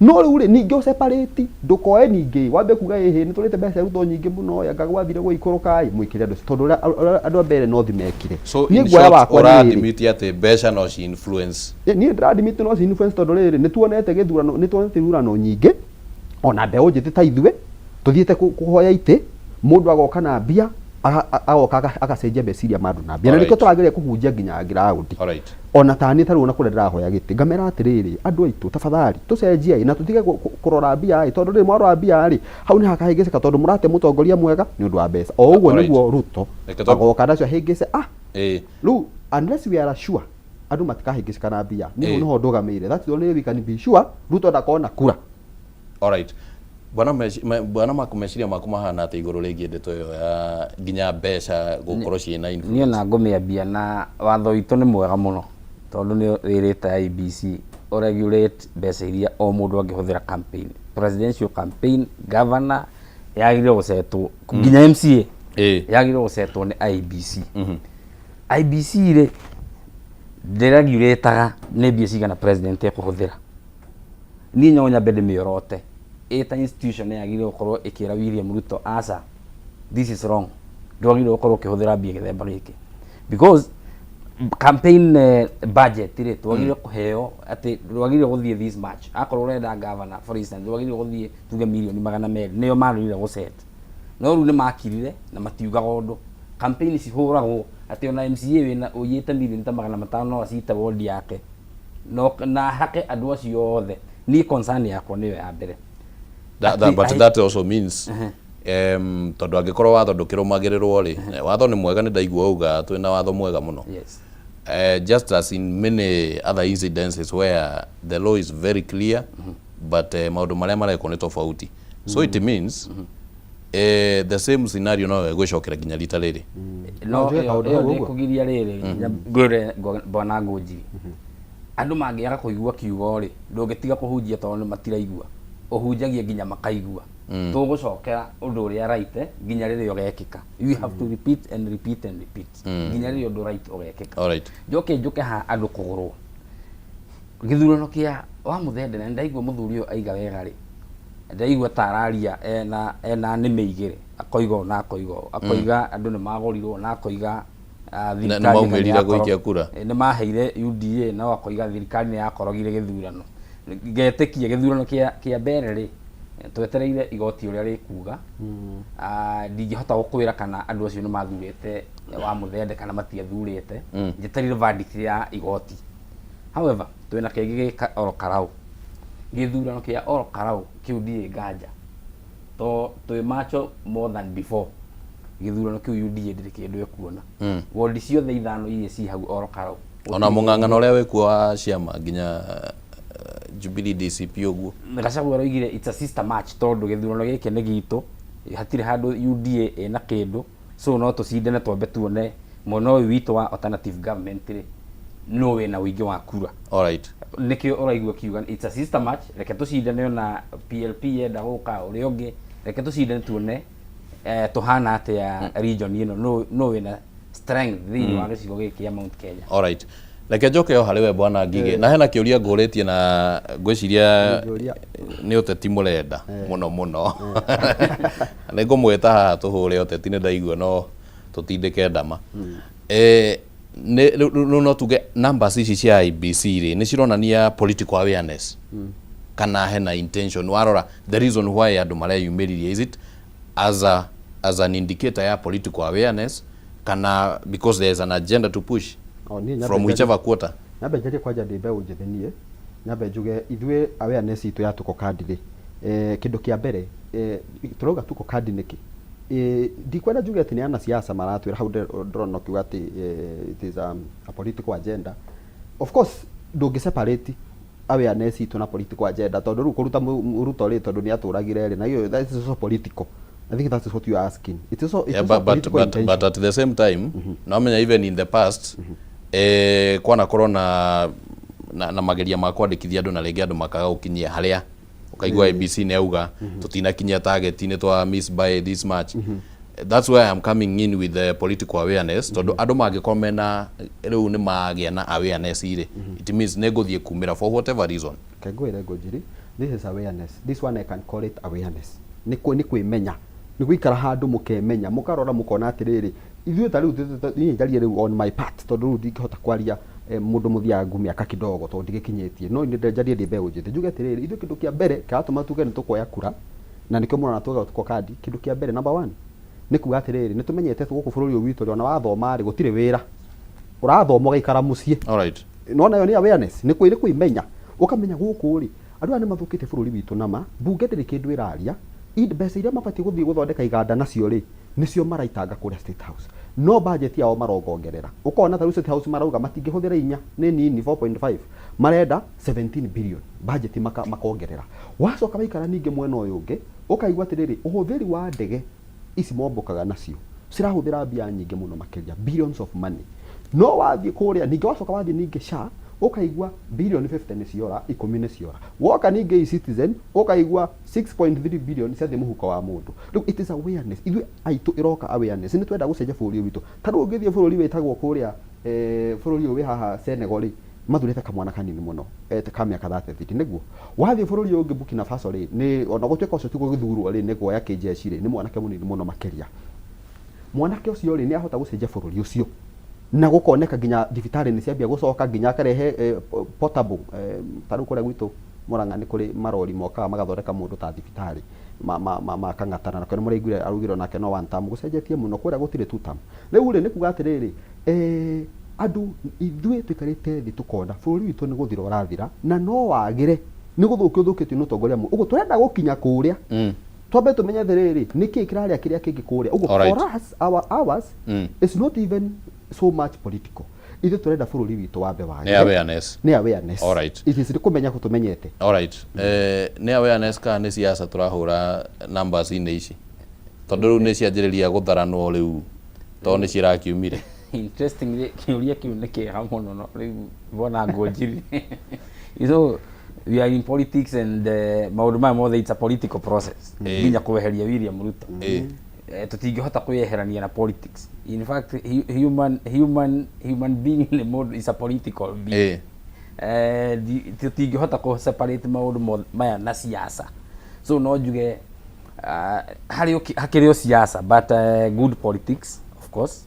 no riu ri ningi separate ndukoe ningi wambe kuga ehe ni turite mbeca Ruto nyingi muno ya ngagwathire guikurukai muikire andu tondu andu mbere no thimekire ni ngwa wakwa admit ate mbeca no ci influence ni ndra admit no ci influence tondu riri ni tuonete githurano ni tuonete thurano nyingi ona mbeu njiti ta ithue tuthiete kuhoya ite mundu agoka na mbia agoka agacenjia meciria mandu na mbia na nikio turageria kuhunjia nginya ground ona tani taru ona kure ndirahoya giti ngamera atiriri andu aitu tafadhali tucenjia na tutige kurora mbia ai tondu ri mwarora mbia ri hau ni hakahingicika tondu murate mutongoria mwega ni undu wa mbeca o uguo niguo Ruto agoka nacio hingice riu unless we are sure andu matikahingicika na mbia ni no ndugamire that's the only way we can be sure Ruto ndakona kura. Alright. bwana makumeciria makumahana ati iguru rigi ndeto yo ya nginya mbeca gukorwo ciina influence. Niĩ na ngũmĩambia na watho witũ nĩ mwega mũno tondũ nĩ wĩrĩte IBC regulate mbeca iria o mũndũ angĩhũthĩra campaign, presidential campaign, governor yagĩrĩirwo gũcetwo nginya MCA yagĩrĩirwo gũcetwo nĩ IBC. IBC rĩ ndĩregulataga nĩ mbia cigana president ekũhũthĩra. Niĩ no nyambe ndĩmĩorote ĩta institution yagĩrĩirwo gũkorwo ĩkĩra William Ruto aca this is wrong, ndwagĩrĩirwo gũkorwo ũkĩhũthĩra mbia gĩthemba gĩkĩ because campaign budget rĩ twagĩrĩirwo kũheo atĩ ndwagĩrĩirwo gũthiĩ this match akorwo ũrenda governor for instance ndwagĩrĩirwo gũthiĩ tuge mirioni 200 nĩyo marũire gũcet no rĩu nĩ makirire na matiugaga ũndũ campaign cihũragwo atĩ ona MCA wĩna ũyĩte mirioni ta 500 no acite ward yake no na hake andũ acio othe ni concern yakwa nĩyo ya mbere. But that also means tondu angikorwo watho ndukirumagĩrĩrwo ri watho ni mwega ni ndaigua uga twina watho mwega muno. Yes. Just as in many other incidences where the law is very clear but maundu maria marekwo ni tofauti. So it means the same scenario no gwicokera ginya rita riri. No yo kugiria riri ngure bwana Ngũnjiri. Andu mangiaga kuigua kiugo ri ndungitiga kuhunjia tondu matiraigua uhunjagie ginya makaigua tugucokera undu uria right ginya riri ugekika. You have to repeat and repeat and repeat ginya riri undu right ugekika. All right. Njoke ha andu kugurwo githurano kia wa muthende na ndaigua muthuri uyu aiga wega ri ndaigua tararia ena nĩ meigire akoiga na akoiga andu ni magorirwo na akoiga thirikari na maumĩrire gũikia kura nĩ maheire UDA na akoiga thirikari nĩ yakorogire gĩthurano ngetekia gĩthurano kia mbere ri twetereire igoti uria rikuga ndingĩhota gũkwĩra kana andũ acio nĩ mathurĩte wa muthende kana matiathurĩte njeterire verdict ya igoti. However twina kĩngĩ gĩ Ol Kalou gĩthurano kia Ol Kalou kiu ndie nganja to twi macho more than before gĩthurano kiu UDA ndire kĩndũ ekuona ward ciothe ithano iria ci hau Ol Kalou ona mũng'ang'ano ũrĩa wĩkuo wa ciama nginya Jubilee DCP uguo Gachagua roigire it's a sister match tondu gĩthurano gĩkĩ nĩ gitu hatirĩ handũ UDA ena kĩndũ so no tũcindane twambe tuone mwena ũyũ witũ wa alternative government rĩ no wĩna ũingĩ wa kura. All right. Nikio ũraigua kiuga it's a sister match reke tũcindane na PLP yenda gũka ũrĩa ũngĩ reke tũcindane tuone tuhana atĩa region ĩno no wĩna strength thĩinĩ wa gĩcigo gĩkĩ kĩa Mount Kenya. All right. Reke njoke o harĩ we bwana Ngigĩ na hena kĩũria ngũrĩtie na ngwĩciria nĩ ũteti mũrenda mũno nĩ ngũmwĩta haha tũhũre ũteti nĩ ndaigua no tũtindĩke ndama. No tuge numbers ici cia IBC rĩ nĩ cironania political awareness kana hena intention warora the reason why andu mareyumĩririe is it as an indicator ya political awareness kana because there is an agenda to push from whichever quarter. Nyambe njarie kwanja ndimbe unjithenie nyambe njuge ithuĩ awareness itu ya tuko card rĩ kindu kia mbere turoga tuko card niki ndikwenda njuge ati ni ana siasa maratwira hau ndrono kiuga ati it is a political agenda. Of course ndungi separate awareness itu na political agenda tondu ru kuruta Ruto ri tondu ni aturagire ri na hiyo that is also political. I think that is what you are asking. It is also but at the same time no menya even in the past kwana corona na mageria ma kwandĩkithia andũ na rĩngĩ andũ makaga gũkinyia harĩa ukaigua ABC nĩ auga tutinakinyia target inĩ twa miss by this much. That's why I'm coming in with the political awareness tondu andũ mangĩkorwo mena rĩu nĩ magĩa na awareness ire it means nĩ ngũthiĩ kumĩra for whatever reason. Kagwĩre Ngũnjiri, this is awareness. This one I can call it awareness. Nĩ kwĩmenya nĩ gũikara handũ mũkemenya mũkarora mũkona atĩrĩrĩ ithuĩ ta rĩu niĩ njarie rĩu on my part tondu rĩu ndingĩhota kwaria mundu muthiangu miaka kidogo tondu ndigikinyitie no njarie ndi mbeũ njĩthĩ njuge atĩrĩrĩ ithuĩ kĩndũ kĩa mbere kiratũma tuge nĩ tũkoya kura na nĩkĩo mũrona tuga tuko kadi kĩndũ kĩa mbere number 1 nĩ kuga atĩrĩrĩ nĩ tũmenyete gũkũ bũrũri ũyũ witũ ona wathoma rĩ gũtirĩ wĩra ũrathoma ũgaikara mũciĩ. All right. No nayo nĩ awareness nĩ kwĩmenya ukamenya gũkũ rĩ andũ aya nĩ mathũkĩte bũrũri witũ nama mbunge ndĩrĩ kĩndũ ĩraria mbeca iria mabatiĩ gũthiĩ gũthondeka iganda nacio rĩ nicio maraitanga kũrĩa State House no budget yao marongongerera ukona ta State House marauga matingihũthĩra inya nĩ nini 4.5 marenda 17 billion budget makongerera wacoka waikara ningĩ mwena ũyũ ũngĩ ukaigua atĩrĩrĩ ũhũthĩri wa ndege ici mombokaga nacio cirahũthĩra mbia nyingĩ mũno makĩria billions of money no wathiĩ kũrĩa ningĩ wacoka wathiĩ ningĩ SHA ukaigua billion 50 nĩ ciora 10 nĩ ciora woka ningĩ Citizen ukaigua 6.3 billion cia thĩ mũhuko wa mũndũ rĩu it is awareness ithuĩ aitũ iroka awareness nĩ twenda gũcenjia bũrũri witũ ta rĩu ũngĩthiĩ bũrũri wĩtagwo kũrĩa bũrũri ũyũ wĩ haha Senegal mathurĩte kamwana kanini mũno ka mĩaka 30 nĩguo wathiĩ bũrũri ũngĩ Burkina Faso rĩ nĩ ona gũtuĩka ũcio tiguo gĩthurwo rĩ nĩ guoya kĩjeshi rĩ nĩ mwanake mũnini mũno makĩria mwanake ũcio rĩ nĩ ahota gũcenjia bũrũri ũcio na gũkoneka nginya thibitarĩ nĩ ciambia gũcoka nginya akarehe portable tarũ kũrĩa gwitũ Murang'a nĩ kũrĩ marori mokaga magathondeka mũndũ ta thibitarĩ makangatana na kwene mũraiguire arugirwo nake no one term gũcenjetie mũno kũrĩa gũtirĩ two term rĩu rĩ nĩ kuga atĩrĩrĩ andũ ithuĩ tũikarĩte thĩ tũkona bũrũri witũ nĩ gũthira ũrathira na no wagĩre nĩ gũthũkio thũkĩtio nĩ ũtongoria mũno ũguo tũrenda gũkinya kũrĩa twambe tũmenye atĩrĩrĩ nĩkĩ kĩrarĩa kĩrĩa kĩngĩ kũrĩa ũguo for us ours is not even so much political ithe tũrenda bũrũri witũ wambe wage nĩ awareness alright it is kumenya gũtũmenyete alright nĩ awareness ka nĩ siasa tũrahũra numbers inĩ ici tondũ rĩu nĩ cianjĩrĩria gũtharanwo rĩu to nĩ cirakiumire interestingly kiuria kiu nĩ kĩega mũno no rĩu bona ngojiri so we are in politics and maũndũ maya mothe it's a political process nginya kũweheria William Ruto tutingihota kweherania na politics in fact human being is a political being tutingihota ku separate maũndũ maya na siasa so no njuge hakĩrĩ siasa but good politics of course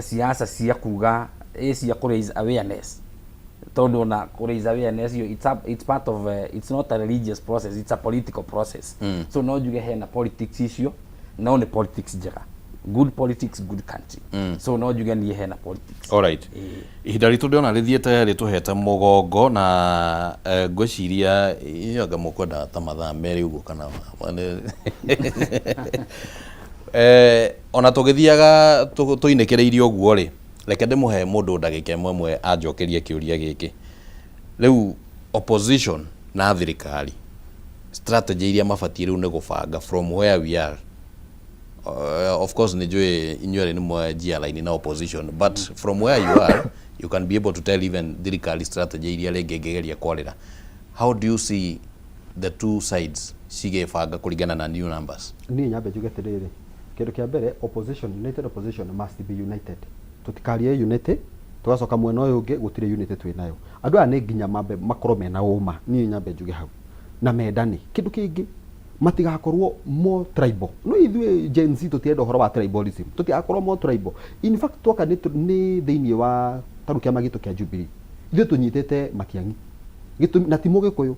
siasa cia kuga cia ku raise awareness tondu na ku raise awareness it's part of it's not a religious process, it's a political process so no njuge hena politics icio no ni politics njega good politics good country so no njuge ni hena politics alright ihinda ritũ ndĩona rĩthiĩte rĩtũhete mũgongo na ngwĩciria yoga mũkwenda ta mathaa merĩ ũguo kana ona tũgĩthiaga tũinĩkĩrĩirie ũguo rĩ reke ndĩmũhe mũndũ ndagĩka ĩmwe anjokerie kĩũria gĩkĩ rĩu opposition na thirikari strategy iria mabatiĩ rĩu nĩ gũbanga from where we are of course nĩ njũĩ inyuĩ nĩ mwanjia line na opposition but from where you are you can be able to tell even thirikari strategy iria rĩngĩ ĩngĩgeria kwarĩra how do you see the two sides cigĩbanga kũringana na new numbers niĩ nyambe njuge atĩrĩrĩ kĩndũ kĩa mbere opposition united opposition must be united tutikarie unity tugacoka mwena ũyũ ũngĩ gũtirĩ unity twĩ nayo andũ aya nĩ nginya mambe makorwo mena ũma niĩ nyambe njuge hau na mendani kĩndũ kĩngĩ matigakorwo more tribal no ithuĩ Gen Z tũtienda ũhoro wa tribalism tũtigakorwo more tribal in fact twoka nĩ thĩinĩ wa taru kĩama gitũ kĩa Jubilee ithuĩ tũnyitĩte Matiang'i na ti Mũgĩkũyũ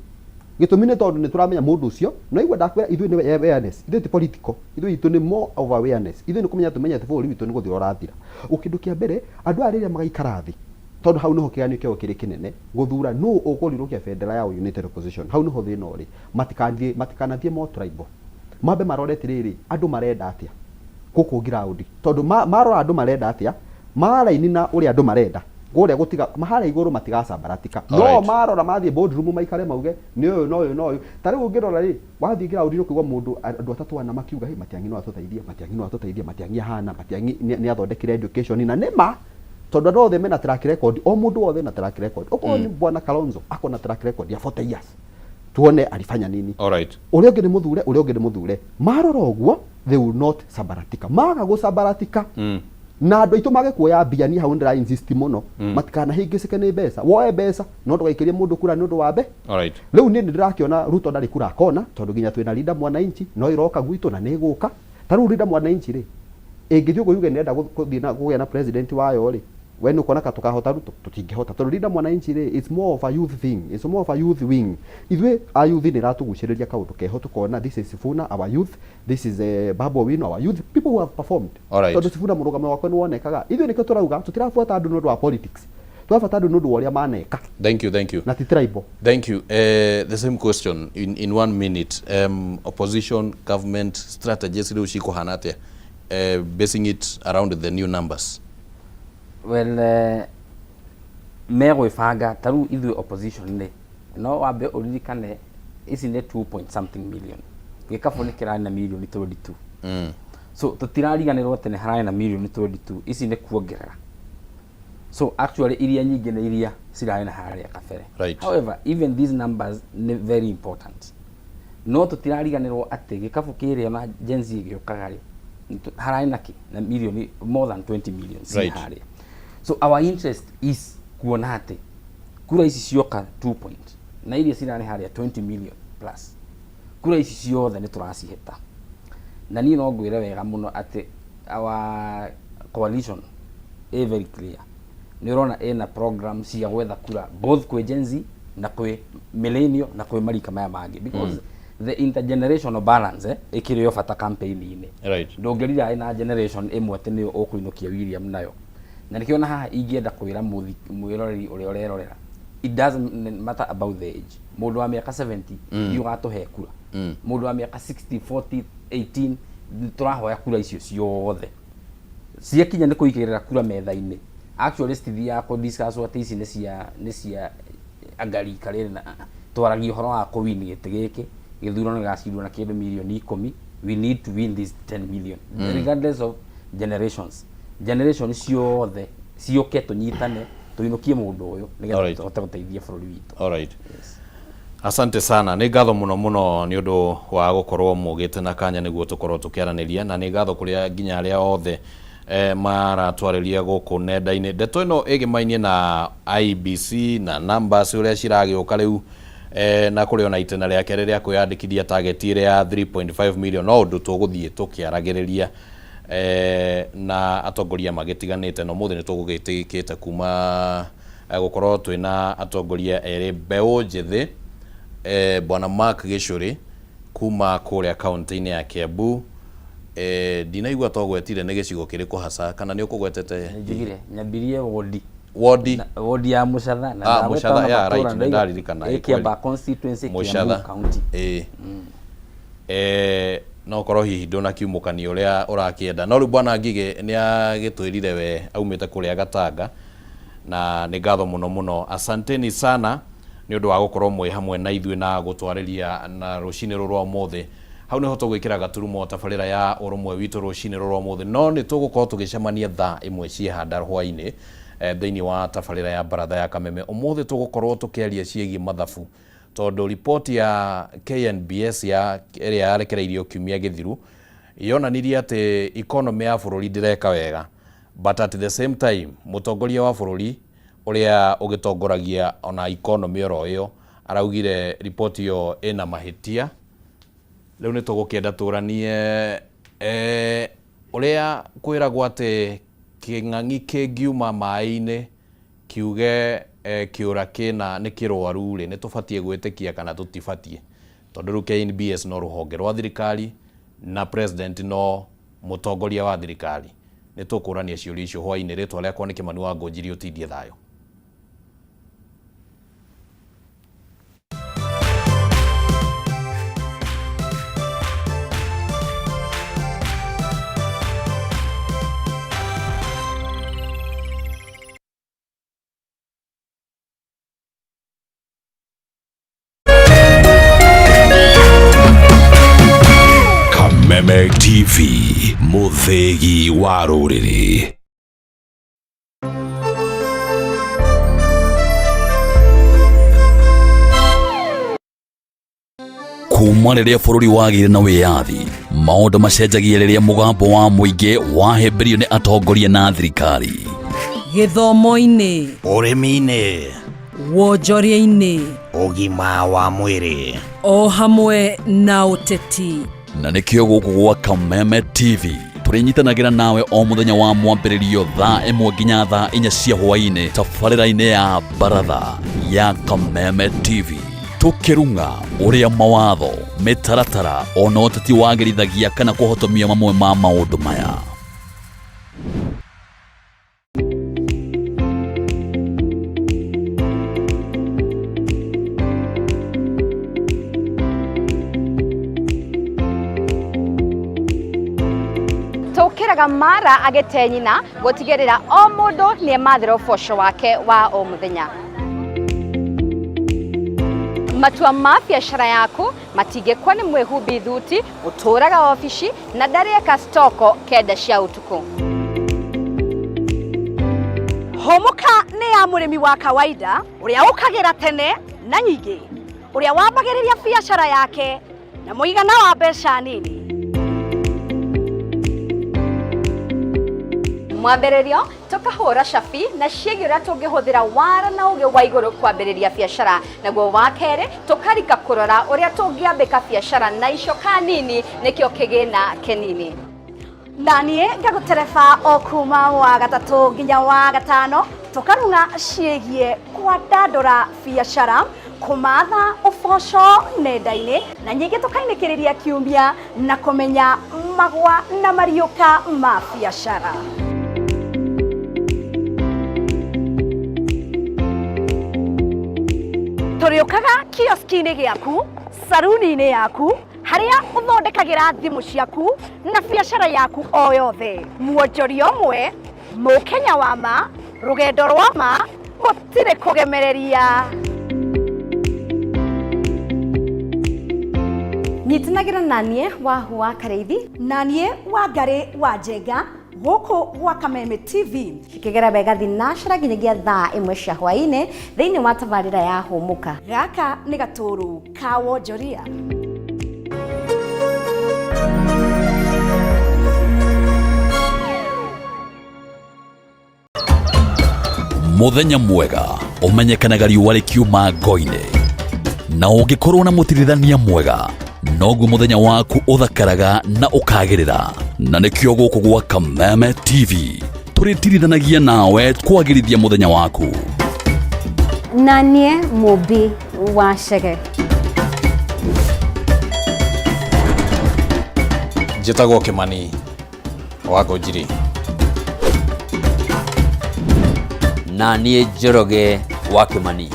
gĩtũmi nĩ tondũ nĩ tũramenya mũndũ ũcio no igua ndakwĩra ithuĩ nĩ awareness ithuĩ ti political ithuĩ itũ nĩ more of awareness ithuĩ nĩ kũmenya tũmenyete bũrũri witũ nĩ gũthira ũrathira kĩndũ kĩa mbere andũ a rĩrĩa magaikara thĩ tondũ hau nĩho kĩganio kĩao kĩrĩ kĩnene gũthura no ũkũrirũkia bendera ya united opposition hau nĩho thĩna ũrĩ matikanathiĩ more tribal mambe marore atĩrĩrĩ andũ marenda atĩa gũkũ ground tondũ marora andũ marenda atĩa maraini na ũrĩa andũ marenda kũrĩa gũtiga mahara igũrũ matigacambaratika no marora mathiĩ boardroom maikare mauge nĩ ũyũ no ũyũ no ũyũ tarĩ ũngĩrora rĩ wathiĩ ground ũkigwa mũndũ andũ atatũ ana makiuga hĩ Matiang'i no atũteithie Matiang'i no atũteithie Matiang'i ahana Matiang'i nĩ athondekire education na nĩma tondu andũ othe mena track record o mũndũ wothe na track record okorwo ni bwana Kalonzo ako na track record ya 40 years tuone alifanya nini alright ule ũngĩ nĩ mũthure marora ũguo they will not sabaratika maga gũsabaratika na andũ aitũ mage kuoya mbia ni hau ndĩra insist mũno matikanahĩngĩcĩke nĩ mbeca woe mbeca no ndũgaikĩrie mũndũ kura nĩ ũndũ wa mbe alright rĩu niĩ ndĩrakĩona Ruto ndarĩ kura kona tondũ nginya twĩna Linda Mwananchi no iroka gwitũ na nĩ gũka tarĩu Linda Mwananchi rĩ ĩngĩthiĩ ũguo yuge nĩenda kũgĩa na president wayo rĩ we nĩ ũkona tukahota Ruto tũtingĩhota tondũ Linda Mwananchi rĩ it's more of a youth thing, it's more of a youth wing ithuĩ a youth nĩ ratũgucĩrĩria kaũndũ keho tukona this is Sifuna our youth, this is Babu Owino our youth, people who have performed tondũ Sifuna mũrũgamo wakwa nĩ wonekaga ithuĩ nĩkĩo tũrauga tũtirabuata andũ nĩ ũndũ wa politics tũrabuata andũ nĩ ũndũ wa ũrĩa maneka thank you na ti tribal thank you the same question in 1 minute opposition government strategies rĩu cikũhana atĩa basing it around the new numbers? Well, mego ifanga taru ithu opposition ne no wabe uririkane ici ne 2 point something million gikabu ni kirani na million 22 so tutirariganirwo tene harani na million 22 ici ne kuongerera so actually iria nyingi na iria cirari na haria kabere. Right. However, even these numbers ne very important no tutirariganirwo ati gikabu kiria na genzi giokagari harani na million more than 20 million right. haria. So our interest is kuona ati kura ici cioka 2 point na iria cirari haria 20 million plus kura ici ciothe ni turaciheta na ni no ngwire wega muno ati our coalition is very clear ni rona ena program cia gwetha kura both kwe Gen Z na kwe millennial na kwe marika maya mangi because the intergenerational balance ikirio bata campaign ini right ndongerira ina generation imwe ati ni okuinukia William nayo na nikiona haha ingienda kwira mwiroreri uri urerorera it doesn't matter about the age mundu wa miaka 70 yugatuhe kura mundu wa miaka 60 40 18 turahoya kura icio ciothe ciakinya ni kuigirira kura metha-ini actually stithi ya ko discuss what is ne cia agari karere na twaragi horo wa ko win gite giki githurano gacirwo na kindu milioni 10 we need to win this 10 million regardless of generation ciothe cioke tunyitane tuinukie mundu uyu nigetha tuhote guteithia bururi witu. All right. Yes. Asante sana. Ni ngatho muno ni undu wa gukorwo mugite na kanya niguo tukorwo tukiaraniria na ni ngatho kuria nginya aria othe maratwariria guku nenda-ini. Ndeto ino igimainie na IBC na numbers uria ciragiuka riu na kuri ona itena ria kere ria kuyandikithia target ire ya 3.5 million no undu tuguthie tukiaragiriria na atongoria magitiganite no muthi ni tugugitikite kuma gukorwo twina atongoria eri mbeu njithi bwana Mark Gicuri kuma kuria county-ini ya Kiambu ndinaigua togwetire ni gicigo kiriku hasa kana ni ukugwetete njigire nyambirie wodi ya Muchatha na Muchatha ya right ndaririkana Kiambu constituency Kiambu county no korwo hihi ndona kiumukani uria urakienda no ri bwana Ngige ni agitwirire we aumite kuria Gatanga na ni ngatho muno asanteni sana ni undu wa gukorwo mwe hamwe na ithuĩ na gutwariria na rucini rwa mothe hau ni hoto gwikira gaturumo tabarira ya urumwe witu rucini rwa mothe no ni tugukorwo tugicemania thaa imwe cie handa hwaini thiini wa tabarira ya baratha ya Kameme umothe tugukorwo tukiaria ciegi mathabu tondu report ya KNBS ya area yarekereirio kiumia githiru yonanirie ati economy ya bururi ndireka wega but at the same time mutongoria wa bururi uria ugitongoragia ona economy oroyo araugire report yo ena mahitia riu ni tugukienda turanie uria kwiragwo ati king'ang'i kingiuma mai-ini kiuge kiura kina ni kirwaru ri ni tubatie gwitikia kana tutibatie tondu ru KNBS no ruhonge rwa thirikari na president no mutongoria wa thirikari ni tukurania ciuri icio hwaini ritwa riakwa ni Kimani wa Ngonjiri utindie thayo. Kameme TV muthegi wa ruriri kuma riria bururi wagire na wiyathi maundu macenjagia riria mugambo wa muingi wahemberio ni atongoria na thirikari githomo-ini urimi-ini wonjoria-ini ugima wa mwiri o hamwe na uteti na nikio guku gwa Kameme TV turinyitanagĩra nawe o muthenya wa mwambĩrĩrio thaa 1 nginya thaa 4 cia hwaini tabarĩra-inĩ ya baratha ya Kameme TV tukirunga uria mawatho mitaratara ona ũteti wagĩrithagia kana kuhotomia mamwe ma maũndũ maya. tukiraga mara agete nyina gutigirira o mundu ni mathira uboco wake wa o muthenya. Matua ma biashara yaku matigekwa ni mwihumbi thuti uturaga ofici na ndareka stoko kenda cia utuku. Homuka ni ya murimi wa kawaida uria ukagira tene na nyingi, uria wambagiriria biashara yake na muigana wa mbeca nini. Mwambĩrĩrio tukahũra cabi na ciĩgiĩ ũrĩa tũngĩhũthĩra wara na ũgĩ wa igũrũ kwambĩrĩria biashara, naguo wa kerĩ tukarika kũrora ũrĩa tũngĩambĩka biashara na icoka nini nĩkĩo kĩgĩna kĩnini. Na niĩ ngagũtereba o kuma wa gatatũ nginya wa gatano tukarunga ciĩgiĩ kwandandũra biashara, kumatha uboco nenda-inĩ na nyingĩ tukainĩkĩrĩria kiumia na kũmenya magwa na mariũka ma biashara. Tũrĩũkaga kioski-inĩ gĩaku, saruni-inĩ yaku, harĩa ũthondekagĩra thimũ ciaku na biashara yaku o yothe. Muonjoria ũmwe, mũkenya wa ma, rũgendo rwa ma, gũtirĩ kũgemereria. Nyitanagĩra naniĩ wa Hua Kareithi, naniĩ wa Ngari wa Njenga, gũkũ gwa Kameme TV, cikĩgera wega thinacara nginyagia thaa 1 cia hwaĩ-inĩ thĩinĩ wa tabarĩra ya Hũmũka. Gaka nĩ gatũrũ ka wonjoria. Muthenya mwega umenyekanaga riũa rĩkiuma ngo-inĩ, na ũngĩkorwo na mũtirithania mwega noguo muthenya waku uthakaraga na ukagirira. Na nikio guku gwa Kameme TV tũrĩtirithanagia nawe kwagĩrithia muthenya waku. Nanie Mũmbi wa Chege. Njĩtagwo Kĩmani wa Ngũnjiri. Nanie Njoroge wa Kĩmani.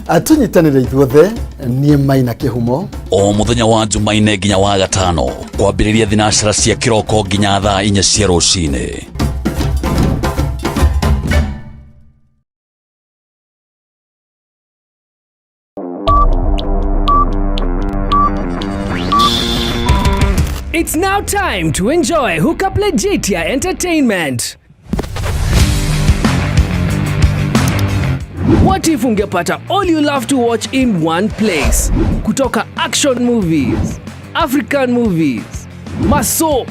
Atunyitanĩre ithuothe niĩ Maina Kĩhumo. O muthenya wa Jumaine nginya wa gatano kwambĩrĩria thinacara cia kĩroko nginya thaa 4 cia rũcinĩ. It's now time to enjoy Hookup Legitia Entertainment. What if ungepata all you love to watch in one place? Kutoka action movies, African movies, masoap,